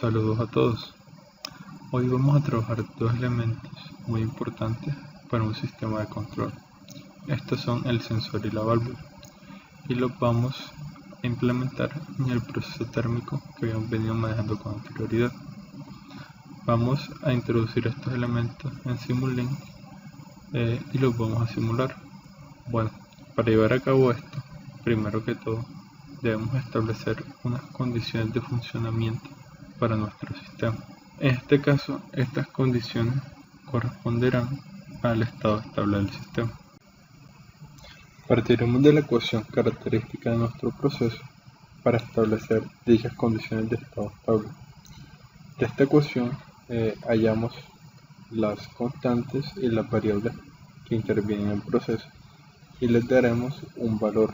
Saludos a todos. Hoy vamos a trabajar dos elementos muy importantes para un sistema de control. Estos son el sensor y la válvula, y los vamos a implementar en el proceso térmico que habíamos venido manejando con anterioridad. Vamos a introducir estos elementos en Simulink y los vamos a simular. Bueno, para llevar a cabo esto, primero que todo, debemos establecer unas condiciones de funcionamiento para nuestro sistema. En este caso, estas condiciones corresponderán al estado estable del sistema. Partiremos de la ecuación característica de nuestro proceso para establecer dichas condiciones de estado estable. De esta ecuación hallamos las constantes y las variables que intervienen en el proceso y les daremos un valor.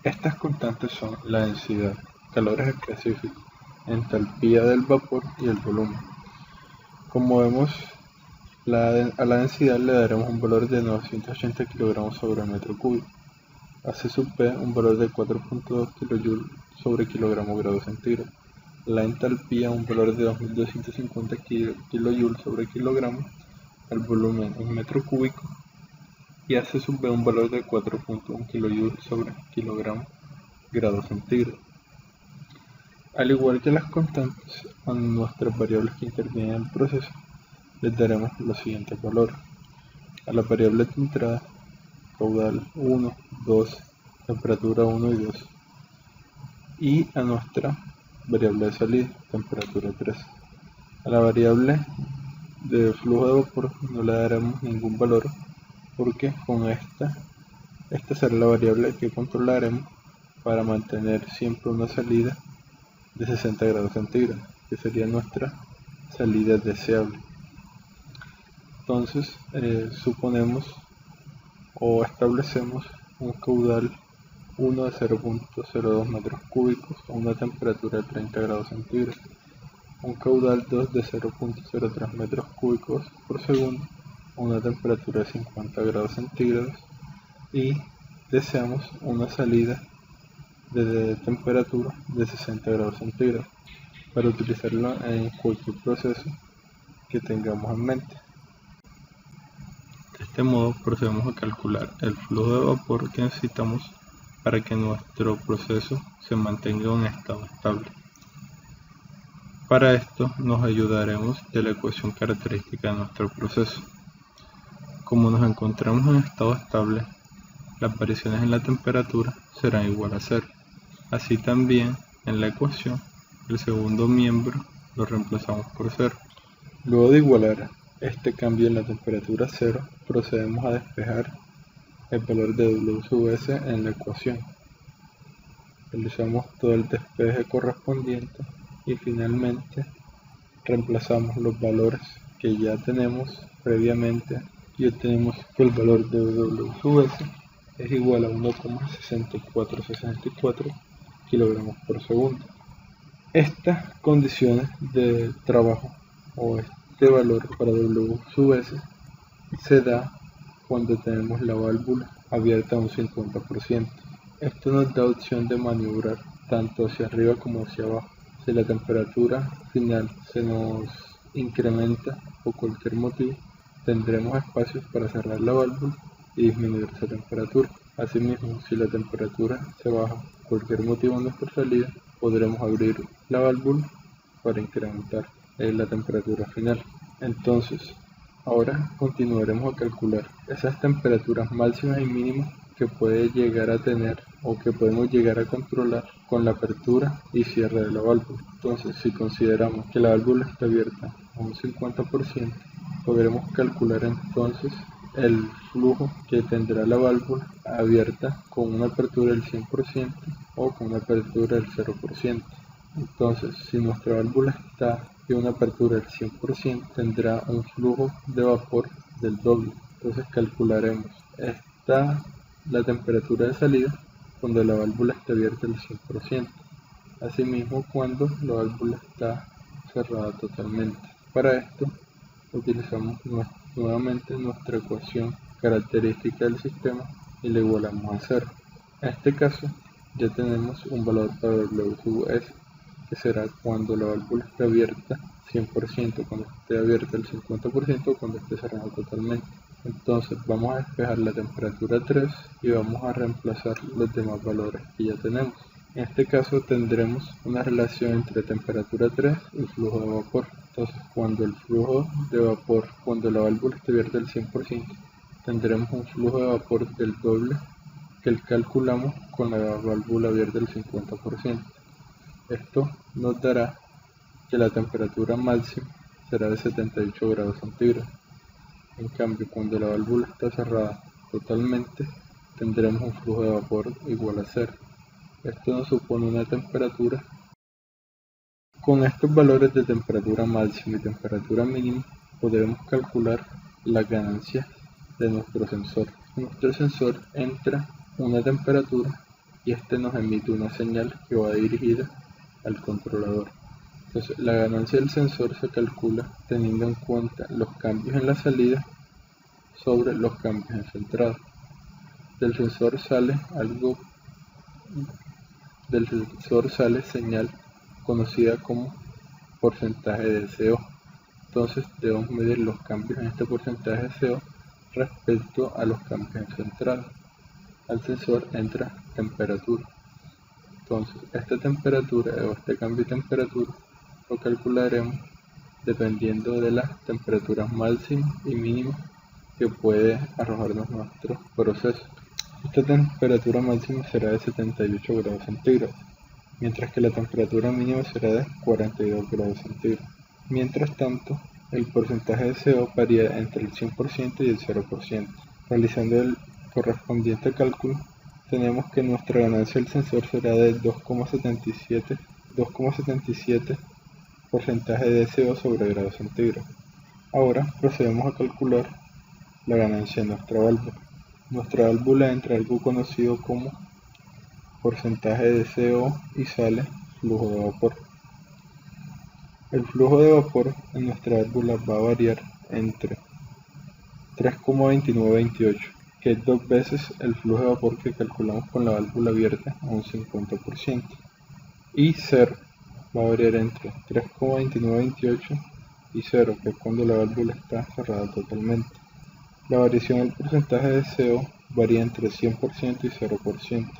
Estas constantes son la densidad, calores específicos, entalpía del vapor y el volumen. Como vemos, a la densidad le daremos un valor de 980 kg sobre metro cúbico, a C sub P un valor de 4.2 kJ sobre kilogramo grado centígrado, la entalpía un valor de 2250 kJ sobre kilogramo, el volumen en metro cúbico, y a C sub B un valor de 4.1 kJ sobre kilogramo grado centígrado. Al igual que las constantes, a nuestras variables que intervienen en el proceso les daremos los siguientes valores. A la variable de entrada, caudal 1, 2, temperatura 1 y 2. Y a nuestra variable de salida, temperatura 3. A la variable de flujo de vapor no le daremos ningún valor porque con esta será la variable que controlaremos para mantener siempre una salida de 60 grados centígrados, que sería nuestra salida deseable. Entonces suponemos o establecemos un caudal 1 de 0.02 metros cúbicos a una temperatura de 30 grados centígrados, un caudal 2 de 0.03 metros cúbicos por segundo a una temperatura de 50 grados centígrados y deseamos una salida de temperatura de 60 grados centígrados para utilizarlo en cualquier proceso que tengamos en mente. De este modo procedemos a calcular el flujo de vapor que necesitamos para que nuestro proceso se mantenga en un estado estable. Para esto nos ayudaremos de la ecuación característica de nuestro proceso. Como nos encontramos en estado estable, las variaciones en la temperatura serán igual a 0. Así también, en la ecuación, el segundo miembro lo reemplazamos por 0. Luego de igualar este cambio en la temperatura a 0, procedemos a despejar el valor de W sub S en la ecuación. Realizamos todo el despeje correspondiente y finalmente reemplazamos los valores que ya tenemos previamente y obtenemos que el valor de W sub S es igual a 1,6464 kilogramos por segundo. Estas condiciones de trabajo o este valor para W sub S se da cuando tenemos la válvula abierta a un 50%. Esto nos da opción de maniobrar tanto hacia arriba como hacia abajo. Si la temperatura final se nos incrementa por cualquier motivo, tendremos espacios para cerrar la válvula y disminuir esa temperatura. Asimismo, si la temperatura se baja por cualquier motivo en nuestra salida, podremos abrir la válvula para incrementar la temperatura final. Entonces, ahora continuaremos a calcular esas temperaturas máximas y mínimas que puede llegar a tener o que podemos llegar a controlar con la apertura y cierre de la válvula. Entonces, si consideramos que la válvula está abierta a un 50%, podremos calcular entonces el flujo que tendrá la válvula abierta con una apertura del 100% o con una apertura del 0%. Entonces, si nuestra válvula está en una apertura del 100%, tendrá un flujo de vapor del doble. Entonces calcularemos la temperatura de salida cuando la válvula está abierta al 100%. Asimismo, cuando la válvula está cerrada totalmente. Para esto, utilizamos nuevamente nuestra ecuación característica del sistema y la igualamos a 0. En este caso, ya tenemos un valor para W sub S que será cuando la válvula esté abierta 100%, cuando esté abierta el 50% o cuando esté cerrada totalmente. Entonces vamos a despejar la temperatura 3 y vamos a reemplazar los demás valores que ya tenemos. En este caso tendremos una relación entre temperatura 3 y flujo de vapor. Entonces cuando el flujo de vapor, cuando la válvula esté abierta al 100%, tendremos un flujo de vapor del doble que el calculamos con la válvula abierta al 50%. Esto nos dará que la temperatura máxima será de 78 grados centígrados. En cambio, cuando la válvula está cerrada totalmente, tendremos un flujo de vapor igual a 0. Esto nos supone una temperatura. Con estos valores de temperatura máxima y temperatura mínima, podremos calcular las ganancias de nuestro sensor. Nuestro sensor entra una temperatura y este nos emite una señal que va dirigida al controlador. Entonces, la ganancia del sensor se calcula teniendo en cuenta los cambios en la salida sobre los cambios en su entrada. Del sensor sale señal conocida como porcentaje de CO. Entonces debemos medir los cambios en este porcentaje de CO respecto a los cambios en su entrada. Al sensor entra temperatura. Entonces esta temperatura o este cambio de temperatura lo calcularemos dependiendo de las temperaturas máximas y mínimas que puede arrojarnos nuestro proceso. Esta temperatura máxima será de 78 grados centígrados, mientras que la temperatura mínima será de 42 grados centígrados. Mientras tanto, el porcentaje de CO varía entre el 100% y el 0%. Realizando el correspondiente cálculo, tenemos que nuestra ganancia del sensor será de 2,77 porcentaje de CO sobre grados centígrados. Ahora procedemos a calcular la ganancia de nuestra válvula. Nuestra válvula entra algo conocido como porcentaje de CO y sale flujo de vapor. El flujo de vapor en nuestra válvula va a variar entre 3,2928, que es 2 veces el flujo de vapor que calculamos con la válvula abierta a un 50%, y 0 va a variar entre 3,2928 y 0, que es cuando la válvula está cerrada totalmente. La variación del porcentaje de CO varía entre 100% y 0%.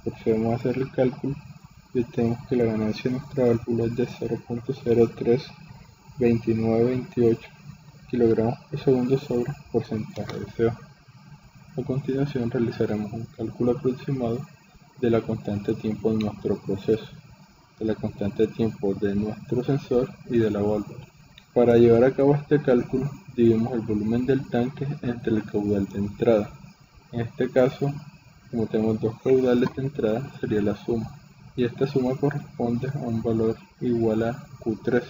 Procedemos a hacer el cálculo y tenemos que la ganancia de nuestra válvula es de 0,032928 kilogramos por segundo sobre porcentaje de CO. A continuación realizaremos un cálculo aproximado de la constante de tiempo de nuestro proceso, de la constante de tiempo de nuestro sensor y de la válvula. Para llevar a cabo este cálculo, dividimos el volumen del tanque entre el caudal de entrada. En este caso, como tenemos dos caudales de entrada, sería la suma, y esta suma corresponde a un valor igual a Q3,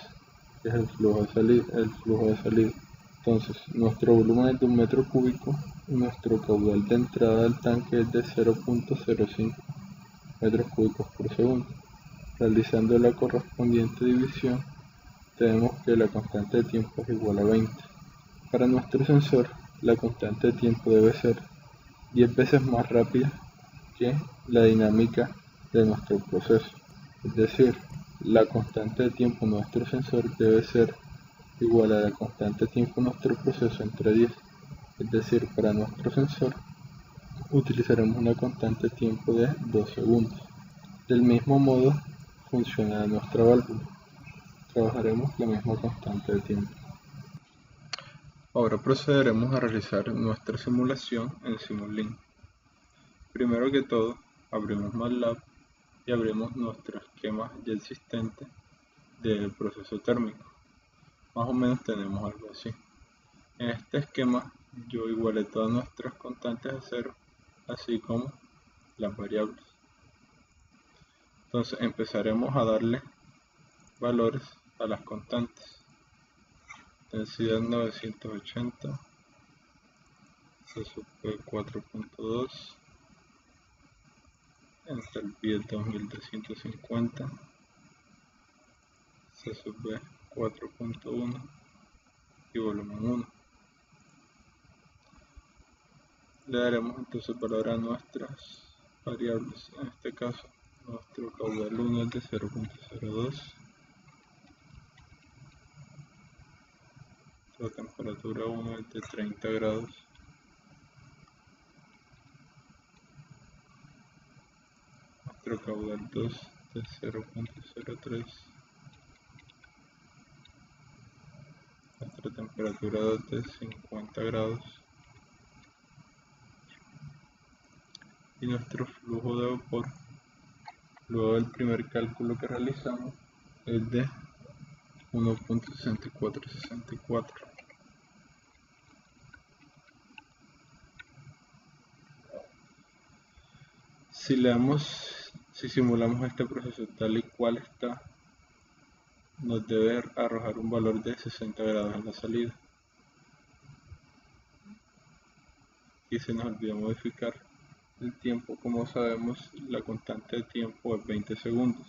que es el flujo de salida. Entonces, nuestro volumen es de 1 metro cúbico y nuestro caudal de entrada del tanque es de 0,05 metros cúbicos por segundo. Realizando la correspondiente división, tenemos que la constante de tiempo es igual a 20. Para nuestro sensor, la constante de tiempo debe ser 10 veces más rápida que la dinámica de nuestro proceso. Es decir, la constante de tiempo de nuestro sensor debe ser igual a la constante de tiempo de nuestro proceso entre 10. Es decir, para nuestro sensor utilizaremos una constante de tiempo de 2 segundos. Del mismo modo funciona nuestra válvula. Trabajaremos la misma constante de tiempo. Ahora procederemos a realizar nuestra simulación en Simulink. Primero que todo, abrimos MATLAB y abrimos nuestro esquema ya existente del proceso térmico. Más o menos tenemos algo así. En este esquema yo igualé todas nuestras constantes a 0, así como las variables. Entonces empezaremos a darle valores a las constantes. Densidad 980, se sube 4.2, entalpía 2250, se sube 4.1 y volumen 1. Le daremos entonces valor a nuestras variables, en este caso Nuestro caudal 1 es de 0.02. La temperatura 1 es de 30 grados. Nuestro caudal 2 de 0.03. Nuestra temperatura 2 de 50 grados. Y nuestro flujo de vapor, luego del primer cálculo que realizamos, es de 1.6464. Si simulamos este proceso tal y cual está, nos debe arrojar un valor de 60 grados en la salida. Y se nos olvidó modificar el tiempo. Como sabemos, la constante de tiempo es 20 segundos.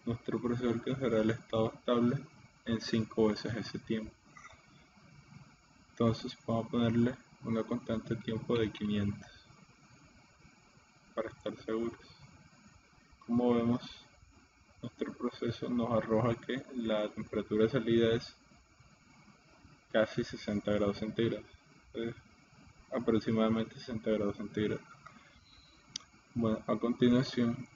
Nuestro proceso alcanzará el estado estable en 5 veces ese tiempo. Entonces vamos a ponerle una constante de tiempo de 500 para estar seguros. Como vemos, nuestro proceso nos arroja que la temperatura de salida es casi 60 grados centígrados, aproximadamente 60 grados centígrados. Bueno, a continuación,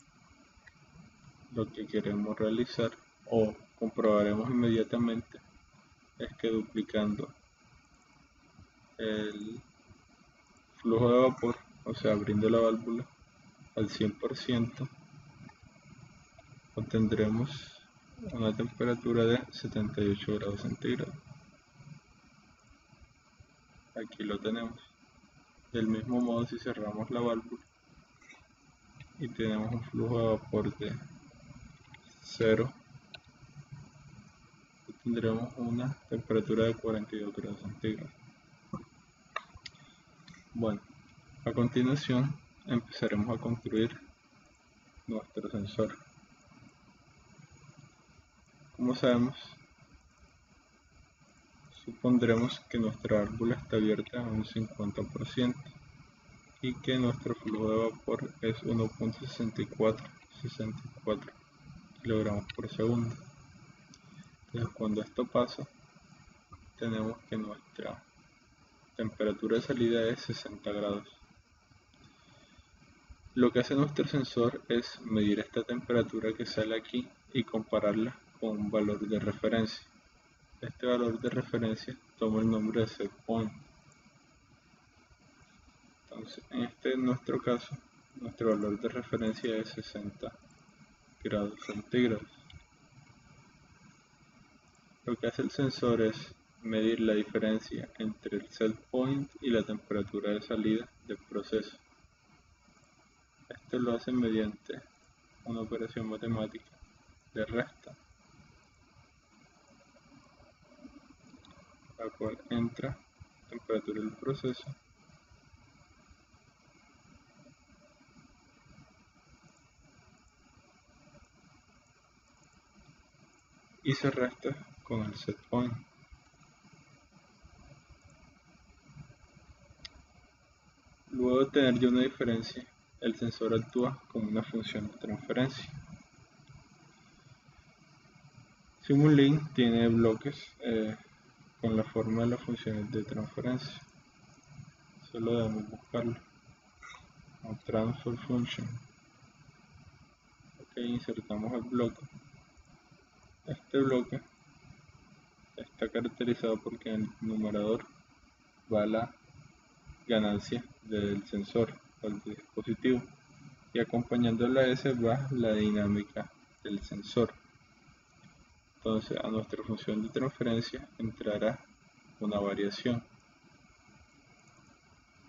lo que queremos realizar o comprobaremos inmediatamente es que duplicando el flujo de vapor, o sea, abriendo la válvula al 100%, obtendremos una temperatura de 78 grados centígrados. Aquí lo tenemos. Del mismo modo, si cerramos la válvula y tenemos un flujo de vapor de 0, tendremos una temperatura de 42 grados centígrados. Bueno, a continuación empezaremos a construir nuestro sensor. Como sabemos, supondremos que nuestra válvula está abierta a un 50% y que nuestro flujo de vapor es 1.6464 kilogramos por segundo. Entonces, cuando esto pasa, tenemos que nuestra temperatura de salida es 60 grados. Lo que hace nuestro sensor es medir esta temperatura que sale aquí y compararla con un valor de referencia. Este valor de referencia toma el nombre de set point. Entonces, en nuestro caso, nuestro valor de referencia es 60 grados centígrados. Lo que hace el sensor es medir la diferencia entre el set point y la temperatura de salida del proceso. Esto lo hace mediante una operación matemática de resta, la cual entra temperatura del proceso y se resta con el set point. Luego de tener ya una diferencia, el sensor actúa como una función de transferencia. Simulink tiene bloques con la forma de las funciones de transferencia. Solo debemos buscarlo. Transfer function. Ok, insertamos el bloque. Este bloque está caracterizado porque en el numerador va la ganancia del sensor o del dispositivo y acompañando la S va la dinámica del sensor. Entonces a nuestra función de transferencia entrará una variación.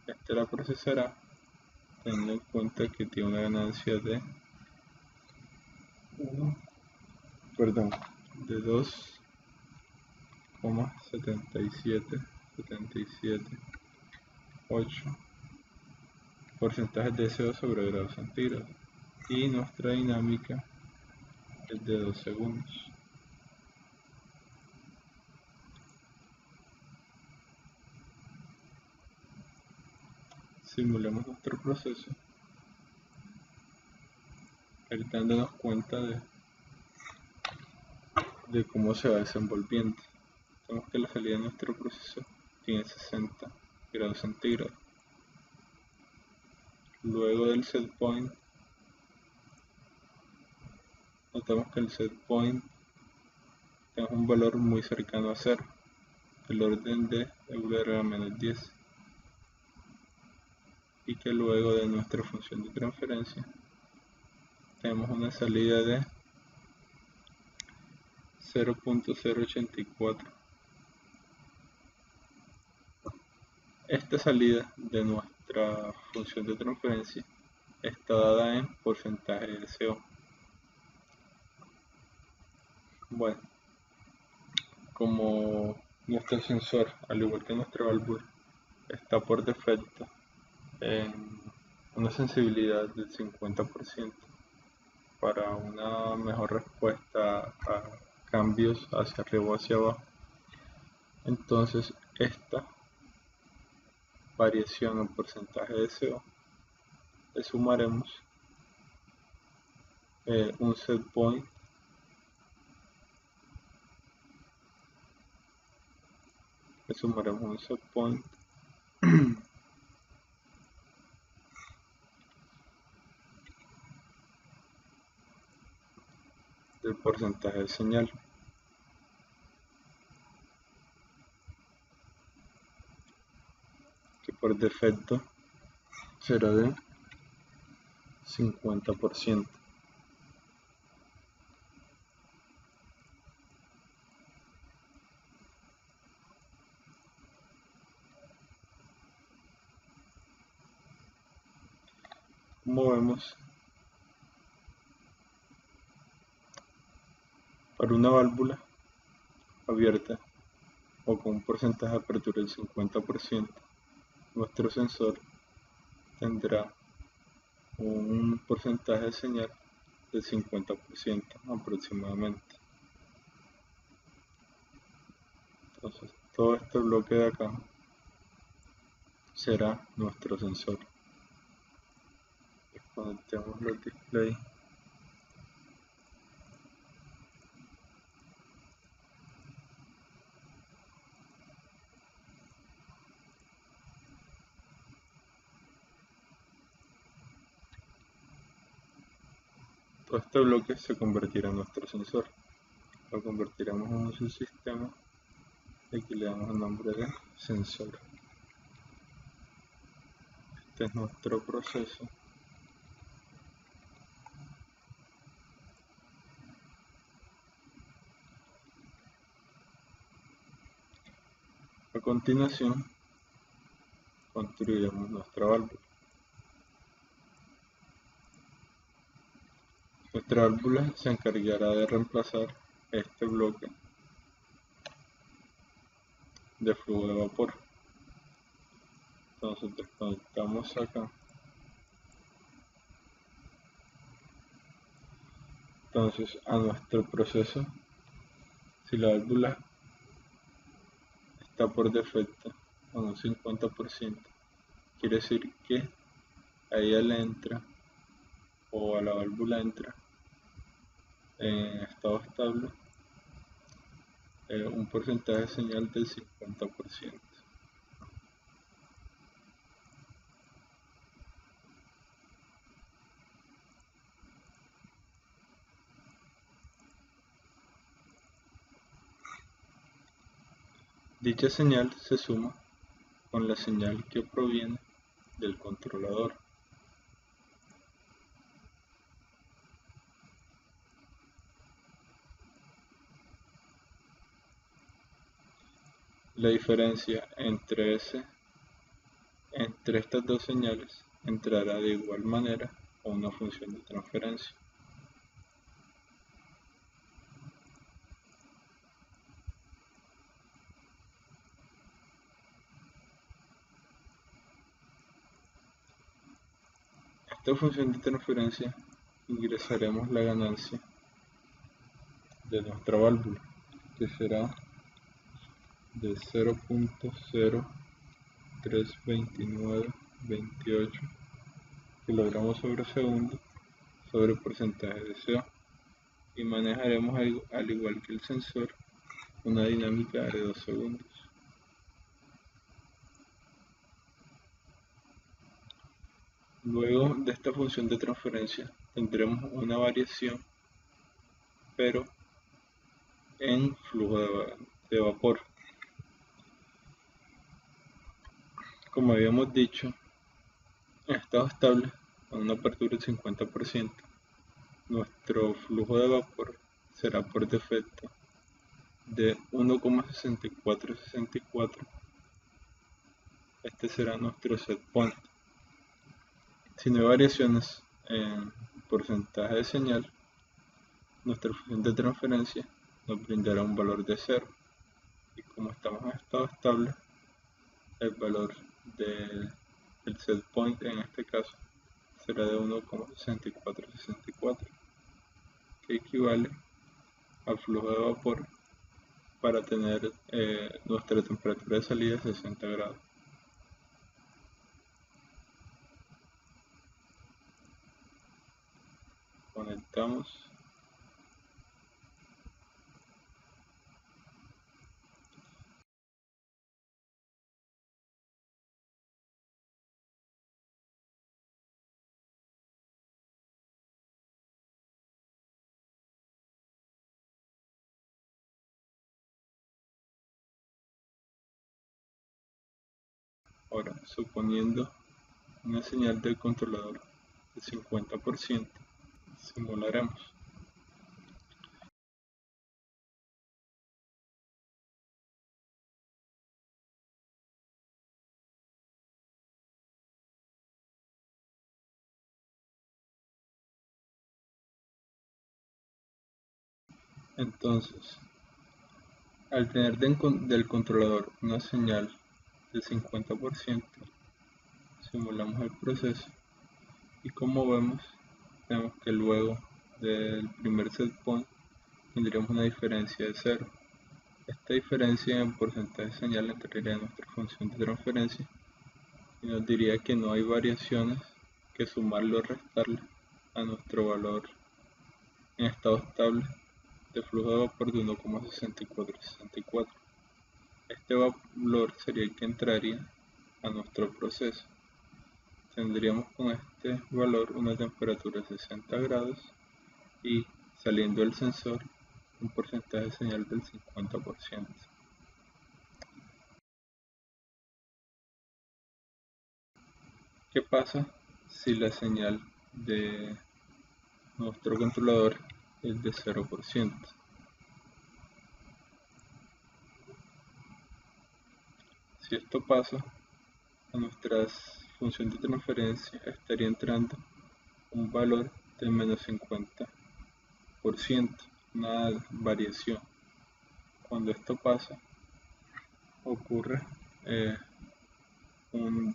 Este la procesará teniendo en cuenta que tiene una ganancia de 2,778 porcentajes de CO sobre grados centígrados y nuestra dinámica es de 2 segundos. Simulemos nuestro proceso. El ir dándonos cuenta de cómo se va desenvolviendo. Vemos que la salida de nuestro proceso tiene 60 grados centígrados. Luego del set point, notamos que el set point tiene un valor muy cercano a 0, del orden de Euler-10, y que luego de nuestra función de transferencia tenemos una salida de 0.084. Esta salida de nuestra función de transferencia está dada en porcentaje de CO. Bueno, como nuestro sensor, al igual que nuestra válvula, está por defecto en una sensibilidad del 50% para una mejor respuesta a cambios hacia arriba o hacia abajo, entonces esta variación en porcentaje de CO le sumaremos un set point del porcentaje de señal, que por defecto será de 50%. Como vemos, para una válvula abierta o con un porcentaje de apertura del 50%, nuestro sensor tendrá un porcentaje de señal del 50% aproximadamente. Entonces todo este bloque de acá será nuestro sensor. Desconectemos los display. Todo este bloque se convertirá en nuestro sensor. Lo convertiremos en un subsistema y aquí le damos el nombre de sensor. Este es nuestro proceso. A continuación, construiremos nuestra válvula. Nuestra válvula se encargará de reemplazar este bloque de flujo de vapor. Entonces desconectamos acá. Entonces a nuestro proceso, si la válvula está por defecto con un 50%, quiere decir que a ella le entra, o a la válvula entra en estado estable, un porcentaje de señal del 50%. Dicha señal se suma con la señal que proviene del controlador. La diferencia entre estas dos señales entrará de igual manera a una función de transferencia. A esta función de transferencia ingresaremos la ganancia de nuestra válvula, que será de 0.032928 kilogramos sobre segundo, sobre porcentaje de CO y manejaremos al igual que el sensor una dinámica de 2 segundos. Luego de esta función de transferencia tendremos una variación, pero en flujo de vapor. Como habíamos dicho, en estado estable, con una apertura del 50%, nuestro flujo de vapor será por defecto de 1,6464. Este será nuestro set point. Si no hay variaciones en porcentaje de señal, nuestra función de transferencia nos brindará un valor de 0. Y como estamos en estado estable, el valor del set point en este caso será de 1,6464, que equivale al flujo de vapor para tener nuestra temperatura de salida de 60 grados. Conectamos. Ahora, suponiendo una señal del controlador de 50%, simularemos. Entonces, al tener del controlador una señal del 50%, simulamos el proceso y como vemos, tenemos que luego del primer set point tendríamos una diferencia de 0. Esta diferencia en porcentaje de señal entraría en nuestra función de transferencia y nos diría que no hay variaciones que sumarle o restarle a nuestro valor en estado estable de flujo de vapor de 1,6464. Este valor sería el que entraría a nuestro proceso. Tendríamos con este valor una temperatura de 60 grados y saliendo del sensor un porcentaje de señal del 50%. ¿Qué pasa si la señal de nuestro controlador es de 0%? Si esto pasa, a nuestra función de transferencia estaría entrando un valor de menos 50%, una variación. Cuando esto pasa, ocurre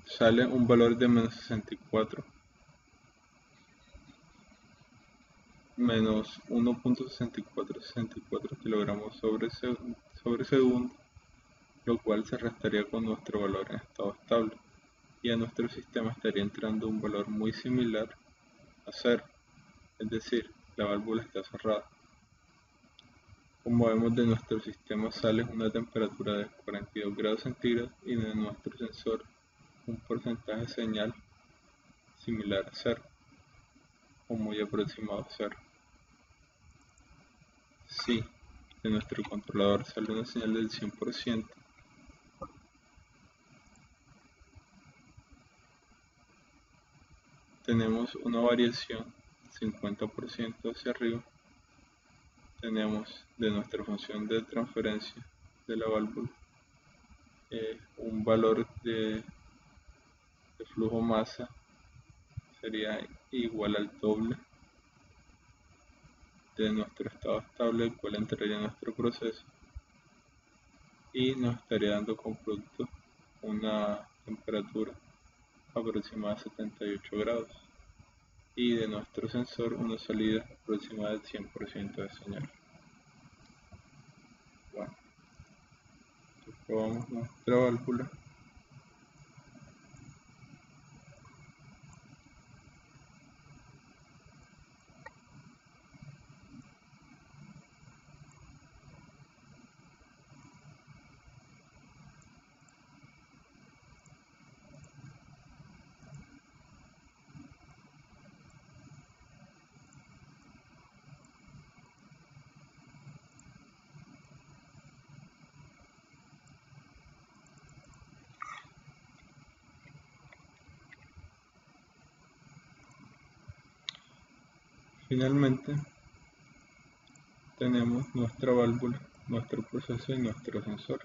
sale un valor de menos 64, menos 1,6464 kilogramos sobre segundo, lo cual se restaría con nuestro valor en estado estable y a nuestro sistema estaría entrando un valor muy similar a 0, es decir, la válvula está cerrada. Como vemos, de nuestro sistema sale una temperatura de 42 grados centígrados y de nuestro sensor un porcentaje de señal similar a 0 o muy aproximado a 0. Si de nuestro controlador sale una señal del 100%, tenemos una variación 50% hacia arriba. Tenemos de nuestra función de transferencia de la válvula un valor de flujo masa sería igual al doble de nuestro estado estable, el cual entraría en nuestro proceso y nos estaría dando como producto una temperatura aproximada de 78 grados y de nuestro sensor una salida aproximada del 100% de señal. Bueno, probamos nuestra válvula. Finalmente tenemos nuestra válvula, nuestro proceso y nuestro sensor.